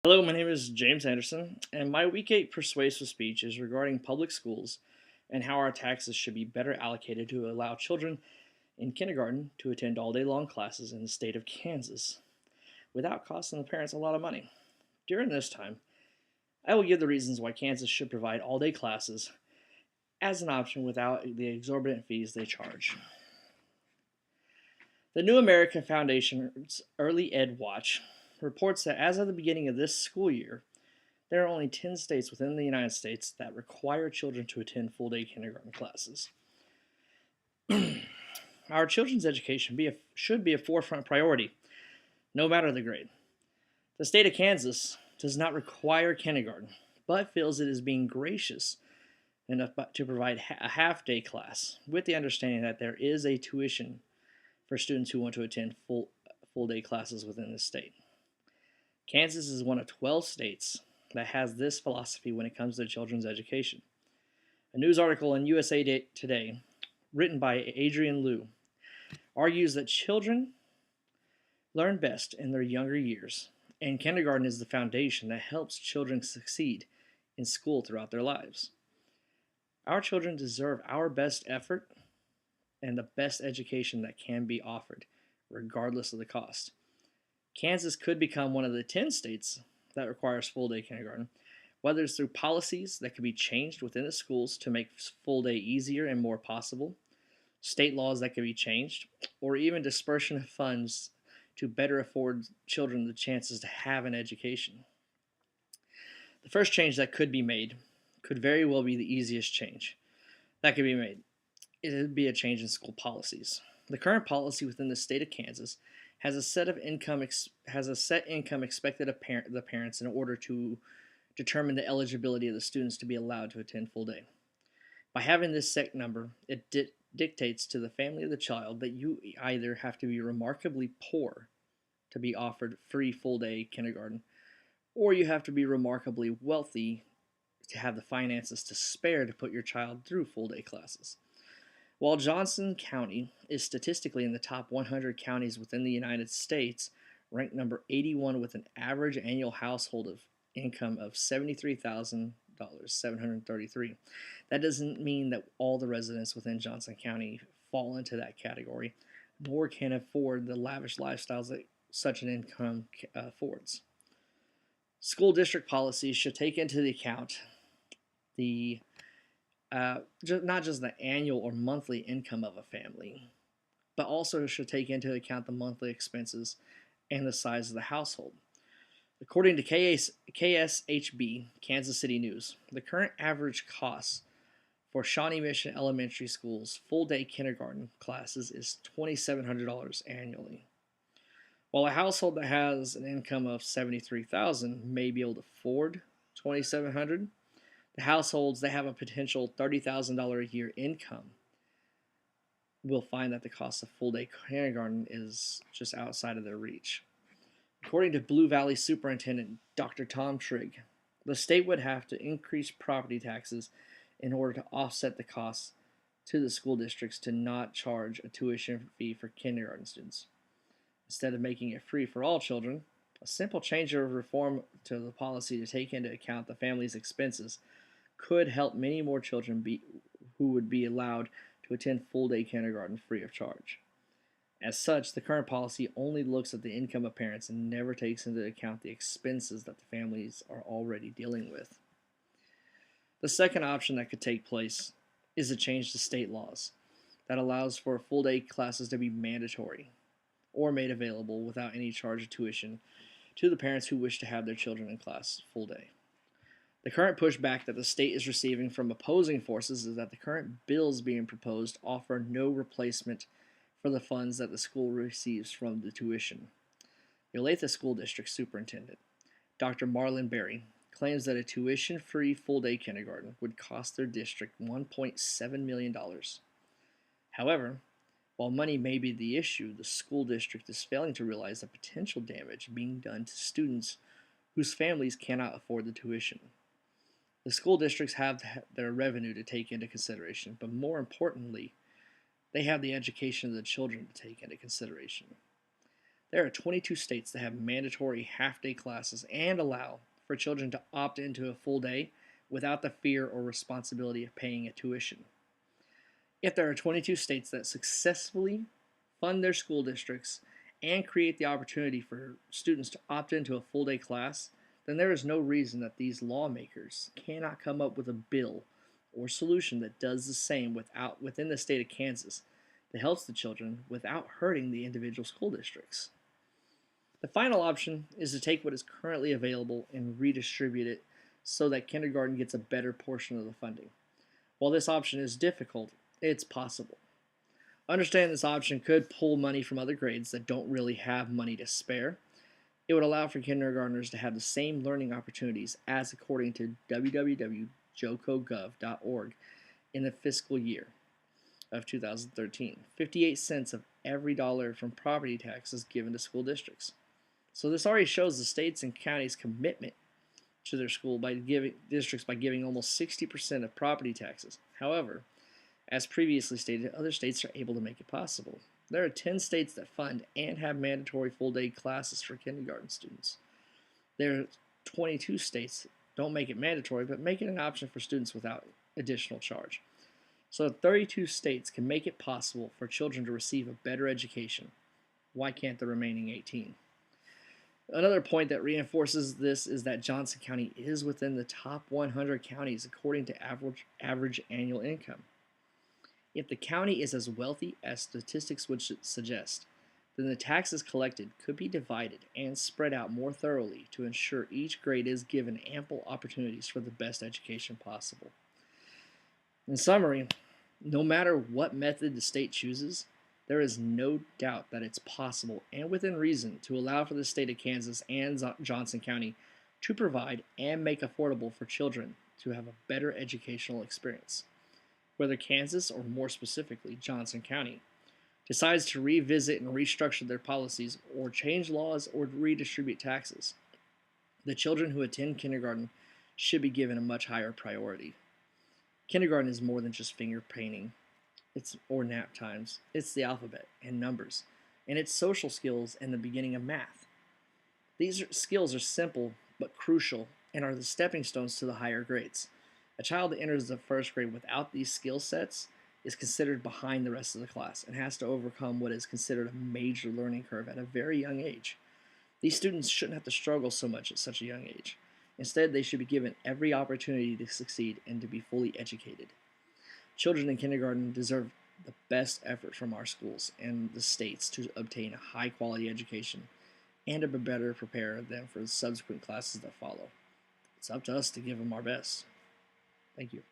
Hello, my name is James Anderson, and my Week 8 persuasive speech is regarding public schools and how our taxes should be better allocated to allow children in kindergarten to attend all day long classes in the state of Kansas without costing the parents a lot of money. During this time, I will give the reasons why Kansas should provide all day classes as an option without the exorbitant fees they charge. The New American Foundation's Early Ed Watch reports that as of the beginning of this school year, there are only 10 states within the United States that require children to attend full day kindergarten classes. Our children's education should be a forefront priority, no matter the grade. The state of Kansas does not require kindergarten, but feels it is being gracious enough to provide a half day class with the understanding that there is a tuition for students who want to attend full day classes within the state. Kansas is one of 12 states that has this philosophy when it comes to children's education. A news article in USA Today, written by Adrian Liu, argues that children learn best in their younger years, and kindergarten is the foundation that helps children succeed in school throughout their lives. Our children deserve our best effort and the best education that can be offered, regardless of the cost. Kansas could become one of the 10 states that requires full day kindergarten, whether it's through policies that could be changed within the schools to make full day easier and more possible, state laws that could be changed, or even dispersion of funds to better afford children the chances to have an education. The first change that could be made could very well be the easiest change that could be made. It would be a change in school policies. The current policy within the state of Kansas has a set income expected of the parents in order to determine the eligibility of the students to be allowed to attend full day. By having this set number, it dictates to the family of the child that you either have to be remarkably poor to be offered free full day kindergarten, or you have to be remarkably wealthy to have the finances to spare to put your child through full day classes. While Johnson County is statistically in the top 100 counties within the United States, ranked number 81 with an average annual household of income of $73,733, that doesn't mean that all the residents within Johnson County fall into that category, nor can afford the lavish lifestyles that such an income affords. School district policies should take into account the not just the annual or monthly income of a family, but also should take into account the monthly expenses and the size of the household. According to KSHB, Kansas City News, the current average cost for Shawnee Mission Elementary School's full-day kindergarten classes is $2,700 annually. While a household that has an income of $73,000 may be able to afford $2,700, the households that have a potential $30,000 a year income will find that the cost of full-day kindergarten is just outside of their reach. According to Blue Valley Superintendent Dr. Tom Trigg, the state would have to increase property taxes in order to offset the costs to the school districts to not charge a tuition fee for kindergarten students. Instead of making it free for all children, a simple change or reform to the policy to take into account the family's expenses could help many more children who would be allowed to attend full-day kindergarten free of charge. As such, the current policy only looks at the income of parents and never takes into account the expenses that the families are already dealing with. The second option that could take place is a change to state laws that allows for full-day classes to be mandatory or made available without any charge of tuition to the parents who wish to have their children in class full day. The current pushback that the state is receiving from opposing forces is that the current bills being proposed offer no replacement for the funds that the school receives from the tuition. The Olathe School District Superintendent, Dr. Marlon Berry, claims that a tuition-free full-day kindergarten would cost their district $1.7 million. However, while money may be the issue, the school district is failing to realize the potential damage being done to students whose families cannot afford the tuition. The school districts have their revenue to take into consideration, but more importantly, they have the education of the children to take into consideration. There are 22 states that have mandatory half-day classes and allow for children to opt into a full day without the fear or responsibility of paying a tuition. If there are 22 states that successfully fund their school districts and create the opportunity for students to opt into a full day class, then there is no reason that these lawmakers cannot come up with a bill or solution that does the same within the state of Kansas that helps the children without hurting the individual school districts. The final option is to take what is currently available and redistribute it so that kindergarten gets a better portion of the funding. While this option is difficult, it's possible. Understand this option could pull money from other grades that don't really have money to spare. It would allow for kindergartners to have the same learning opportunities as according to www.jocogov.org in the fiscal year of 2013. 58 cents of every dollar from property tax is given to school districts. So this already shows the states and counties' commitment to their school by giving almost 60% of property taxes. However, as previously stated, other states are able to make it possible. There are 10 states that fund and have mandatory full-day classes for kindergarten students. There are 22 states that don't make it mandatory, but make it an option for students without additional charge. So 32 states can make it possible for children to receive a better education. Why can't the remaining 18? Another point that reinforces this is that Johnson County is within the top 100 counties according to average annual income. If the county is as wealthy as statistics would suggest, then the taxes collected could be divided and spread out more thoroughly to ensure each grade is given ample opportunities for the best education possible. In summary, no matter what method the state chooses, there is no doubt that it's possible and within reason to allow for the state of Kansas and Johnson County to provide and make affordable for children to have a better educational experience. Whether Kansas, or more specifically Johnson County, decides to revisit and restructure their policies or change laws or redistribute taxes, the children who attend kindergarten should be given a much higher priority. Kindergarten is more than just finger painting or nap times. It's the alphabet and numbers, and it's social skills and the beginning of math. These skills are simple but crucial and are the stepping stones to the higher grades. A child that enters the first grade without these skill sets is considered behind the rest of the class and has to overcome what is considered a major learning curve at a very young age. These students shouldn't have to struggle so much at such a young age. Instead, they should be given every opportunity to succeed and to be fully educated. Children in kindergarten deserve the best effort from our schools and the states to obtain a high-quality education and to better prepare them for the subsequent classes that follow. It's up to us to give them our best. Thank you.